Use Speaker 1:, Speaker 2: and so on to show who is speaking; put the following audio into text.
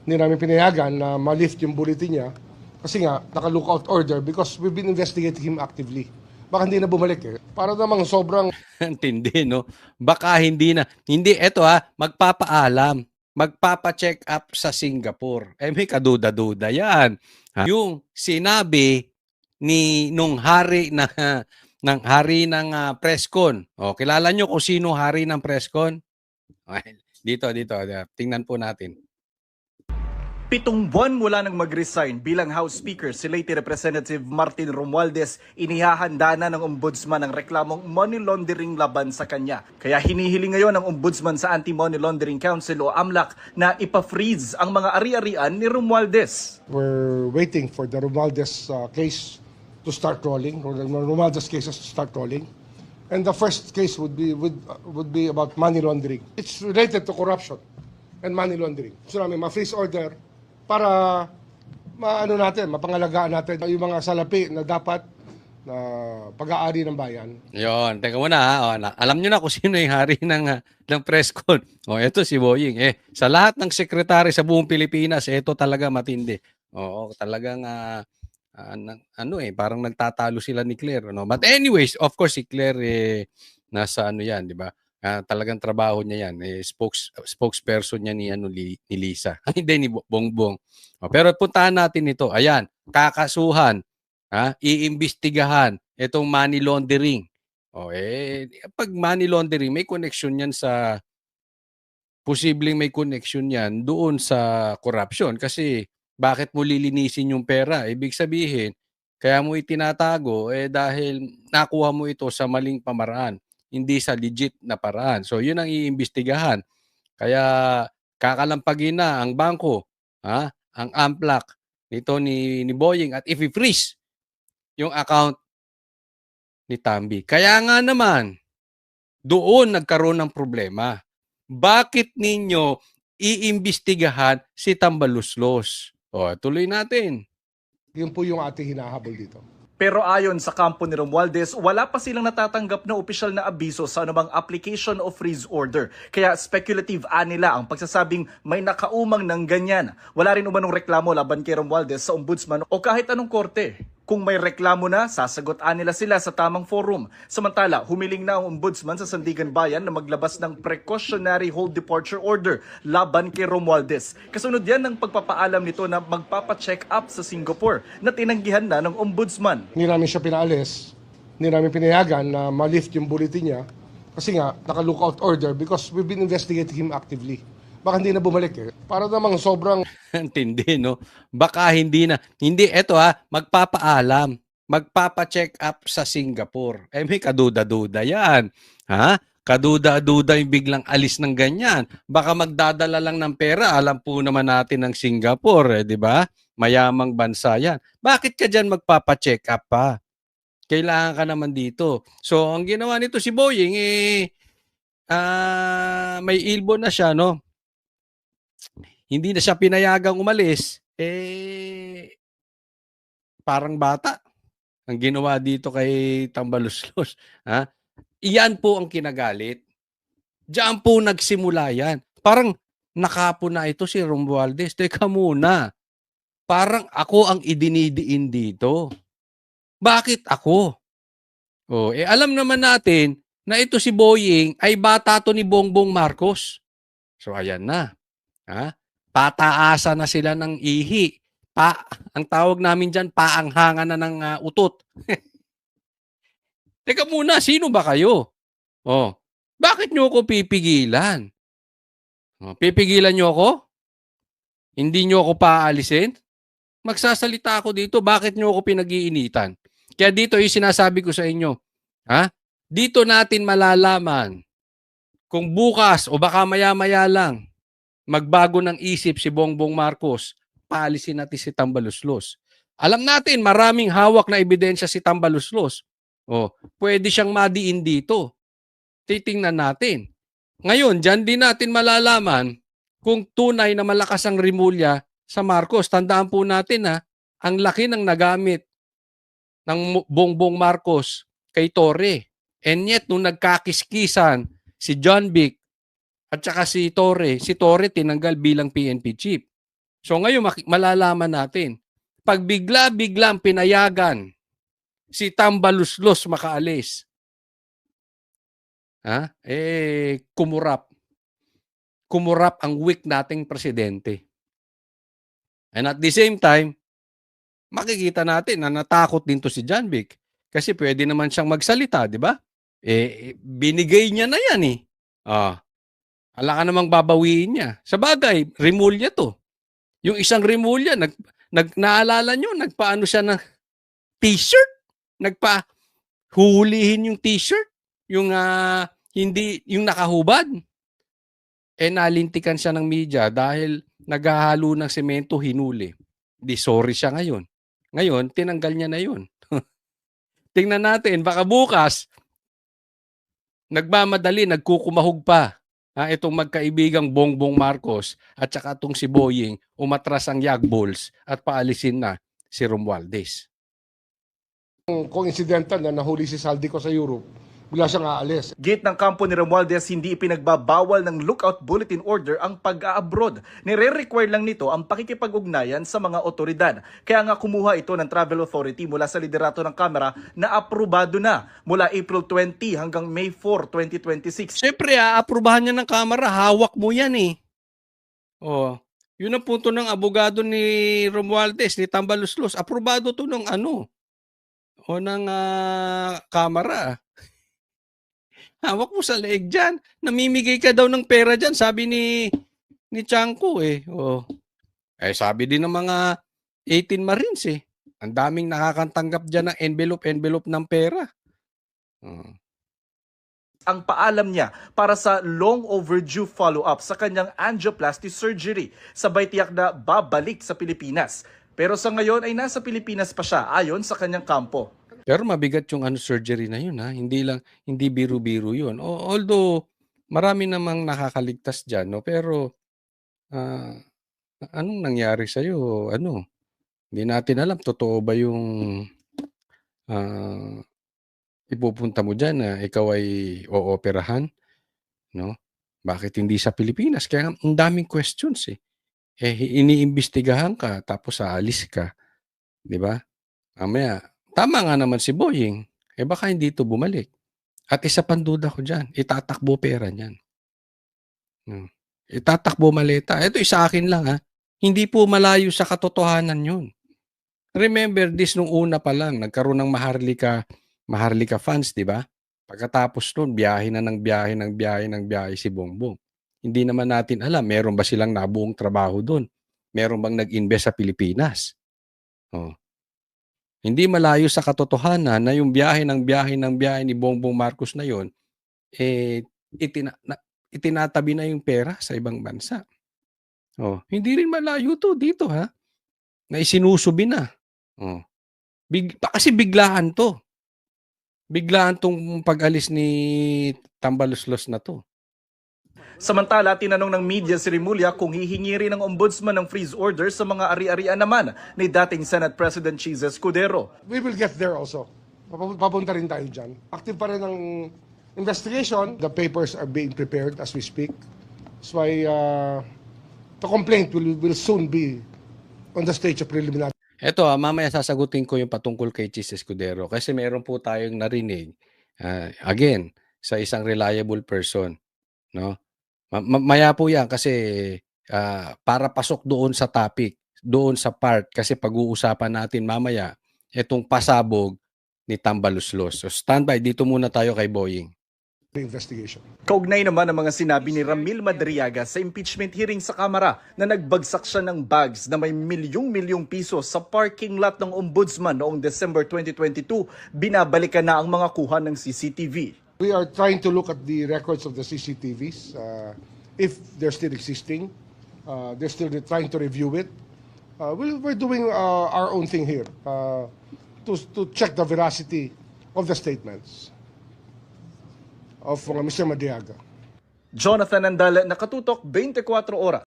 Speaker 1: Hindi namin pinayagan na ma-lift yung bulletin niya kasi nga, naka-lookout order because we've been investigating him actively. Baka hindi na bumalik eh. Para namang sobrang
Speaker 2: Tindi, no? Baka hindi na. Hindi, eto ha, magpapaalam. Magpapa-check up sa Singapore. Eh, may kaduda-duda yan. Ha? Yung sinabi nung hari na ng hari ng presscon. O, kilala nyo kung sino hari ng presscon? Okay, dito. Tingnan po natin.
Speaker 3: 7 buwan mula nang mag-resign bilang House Speaker si late Representative Martin Romualdez, inihahanda na ng Ombudsman ang reklamong money laundering laban sa kanya. Kaya hinihiling ngayon ng Ombudsman sa Anti-Money Laundering Council o AMLAC na ipa-freeze ang mga ari-arian ni Romualdez.
Speaker 1: we're waiting for the Romualdez case to start rolling, or the Romualdez cases to start rolling. And the first case would be about money laundering. It's related to corruption and money laundering. So namin ma-freeze order para mapangalagaan natin yung mga salapi na dapat na pag-aari ng bayan.
Speaker 2: Yon, teka muna ha. O, alam nyo na kung sino yung hari ng press con. O, eto si Boying. Sa lahat ng sekretary sa buong Pilipinas, eto talaga matindi. Oo, talagang parang nagtatalo sila ni Claire, no? But anyways, of course si Claire nasa ano 'yan, 'di ba? Talagang trabaho niya 'yan, spokesperson niya ni Lisa. Hindi ni Bongbong. Pero puntahan natin ito. Ayan, kakasuhan, iimbestigahan itong money laundering. Pag money laundering, may connection 'yan sa posibleng may connection 'yan doon sa corruption kasi bakit mo lilinisin yung pera? Ibig sabihin, kaya mo itinatago dahil nakuha mo ito sa maling pamaraan, hindi sa legit na paraan. So, yun ang iimbestigahan. Kaya kakalampagin na ang bangko, ang AMLAC nito ni Boying at i-freeze yung account ni Tambi. Kaya nga naman, doon nagkaroon ng problema. Bakit ninyo iimbestigahan si Tambaluslos? Tuloy natin.
Speaker 1: Yun po yung ating hinahabol dito.
Speaker 3: Pero ayon sa kampo ni Romualdez, wala pa silang natatanggap na opisyal na abiso sa anumang application o freeze order. Kaya speculative nila ang pagsasabing may nakaumang ng ganyan. Wala rin umanong reklamo laban kay Romualdez sa ombudsman o kahit anong korte. Kung may reklamo na, sasagot nila sila sa tamang forum. Samantala, humiling na ang ombudsman sa Sandigan Bayan na maglabas ng precautionary hold departure order laban kay Romualdez. Kasunod yan ng pagpapaalam nito na magpapa-check up sa Singapore na tinanggihan na ng ombudsman.
Speaker 1: Hindi namin siya pinaalis, hindi namin pinayagan na ma-lift yung bulletin niya kasi nga, naka-lookout order because we've been investigating him actively. Baka hindi na bumalik eh. Para namang sobrang
Speaker 2: Tindi, no? Baka hindi na. Hindi, eto magpapaalam. Magpapa-check up sa Singapore. May kaduda-duda yan. Ha? Kaduda-duda yung biglang alis ng ganyan. Baka magdadala lang ng pera. Alam po naman natin ng Singapore, di ba? Mayamang bansa yan. Bakit ka dyan magpapa-check up pa? Kailangan ka naman dito. So, ang ginawa nito si Boying, may ilbo na siya, no? Hindi na siya pinayagang umalis, parang bata ang ginawa dito kay Tambaluslos. Iyan po ang kinagalit. Diyan po nagsimula yan. Parang nakapo na ito si Romualdez. Teka muna. Parang ako ang idinidiin dito. Bakit ako? Alam naman natin na ito si Boying ay bata to ni Bongbong Marcos. So ayan na. Pataasan na sila ng ihi. Ang tawag namin dyan, paanghangan na ng utot. Teka muna, sino ba kayo? Bakit nyo ako pipigilan? Pipigilan nyo ako? Hindi nyo ako paalisin? Magsasalita ako dito, bakit nyo ako pinag-iinitan? Kaya dito yung sinasabi ko sa inyo, dito natin malalaman kung bukas o baka maya-maya lang, magbago ng isip si Bongbong Marcos, paalisin natin si Tambaluslos. Alam natin, maraming hawak na ebidensya si Tambaluslos. Pwede siyang madiin dito. Titingnan natin. Ngayon, dyan din natin malalaman kung tunay na malakas ang rimulya sa Marcos. Tandaan po natin ang laki ng nagamit ng Bongbong Marcos kay Torre. And yet, nung nagkakiskisan si John Vic at saka si Torre tinanggal bilang PNP chief. So ngayon malalaman natin, pag bigla-biglang pinayagan si Tambaluslos makaalis, kumurap. Kumurap ang weak nating presidente. And at the same time, makikita natin na natakot din to si John Vic kasi pwede naman siyang magsalita, di ba? Binigay niya na yan eh. Ala ka namang babawiin niya. Sa bagay, Rimulya to. Yung isang Rimulya, naalala nyo, nagpaano siya ng t-shirt? Huhulihin yung t-shirt? Yung hindi, yung nakahubad? Nalintikan siya ng media dahil naghahalo ng semento, hinuli. Di sorry siya ngayon. Ngayon, tinanggal niya na yun. Tingnan natin, baka bukas, nagmamadali, nagkukumahog pa. Itong magkaibigang Bongbong Marcos at saka itong si Boying, umatras ang Yagbols at paalisin na si Romualdez.
Speaker 1: Kung incidental na nahuli si Saldico sa Europe, bigla siyang aalis.
Speaker 3: Gate ng kampo ni Romualdez, hindi ipinagbabawal ng lookout bulletin order ang pag-a-abroad. Nire-require lang nito ang pakikipag-ugnayan sa mga otoridad. Kaya nga kumuha ito ng Travel Authority mula sa liderato ng Kamara na aprobado na mula April 20 hanggang May 4, 2026.
Speaker 2: Siyempre, aaprubahan niya ng Kamara. Hawak mo yan eh. Yun ang punto ng abogado ni Romualdez, ni Tambaluslos. Aprobado to ng ng Kamara. Hawak mo sa leeg dyan. Namimigay ka daw ng pera dyan, sabi ni Chanco eh. Sabi din ng mga 18 Marines eh. Ang daming nakakatanggap dyan ng envelope ng pera.
Speaker 3: Ang paalam niya para sa long overdue follow-up sa kanyang angioplasty surgery. Sabay tiyak na babalik sa Pilipinas. Pero sa ngayon ay nasa Pilipinas pa siya ayon sa kanyang kampo.
Speaker 2: Pero mabigat yung surgery na yun ha. Hindi biro-biro yun. Although marami namang nakakaligtas diyan, no? Pero anong nangyari sa iyo? Hindi natin alam totoo ba yung ipupunta mo diyan na ikaw ay ooperahan, no? Bakit hindi sa Pilipinas? Kaya ang daming questions eh. Iniimbestigahan ka tapos aalis ka, 'di ba? Mamaya tama nga naman si Boying. Baka hindi ito bumalik. At isa pang duda ko dyan, itatakbo pera niyan. Itatakbo maleta. Ito isa akin lang ha. Hindi po malayo sa katotohanan yun. Remember this nung una pa lang, nagkaroon ng Maharlika funds, di ba? Pagkatapos nun, biyahe si Bongbong. Hindi naman natin alam, meron ba silang nabuong trabaho doon? Meron bang nag-invest sa Pilipinas? Hindi malayo sa katotohanan na yung biyahe ni Bongbong Marcos na yon itinatabi na yung pera sa ibang bansa. Hindi rin malayo to dito ha. Na isinusubi na. Kasi biglaan to. Biglaan tong pag-alis ni Tambaluslos na to.
Speaker 3: Samantala, tinanong ng media si Rimulya kung hihingi rin ng ombudsman ng freeze order sa mga ari-arian naman ni dating Senate President Chis Escudero.
Speaker 1: We will get there also. Papunta rin tayo dyan. Active pa rin ang investigation. The papers are being prepared as we speak. That's why the complaint will soon be on the stage of preliminary.
Speaker 2: Eto, mamaya sasagutin ko yung patungkol kay Chis Escudero kasi meron po tayong narinig again sa isang reliable person, no? Maya po yan kasi para pasok doon sa topic, doon sa part kasi pag-uusapan natin mamaya itong pasabog ni Tambaluslos. So standby, dito muna tayo kay Boying.
Speaker 1: Investigation.
Speaker 3: Kaugnay naman ang mga sinabi ni Ramil Madriaga sa impeachment hearing sa Kamara na nagbagsak siya ng bags na may milyong-milyong piso sa parking lot ng ombudsman noong December 2022, binabalikan na ang mga kuha ng CCTV.
Speaker 1: We are trying to look at the records of the CCTVs, if they're still existing. They're still trying to review it. We're doing our own thing here to check the veracity of the statements of Mr. Madriaga.
Speaker 3: Jonathan Andal, Nakatutok, 24 Oras.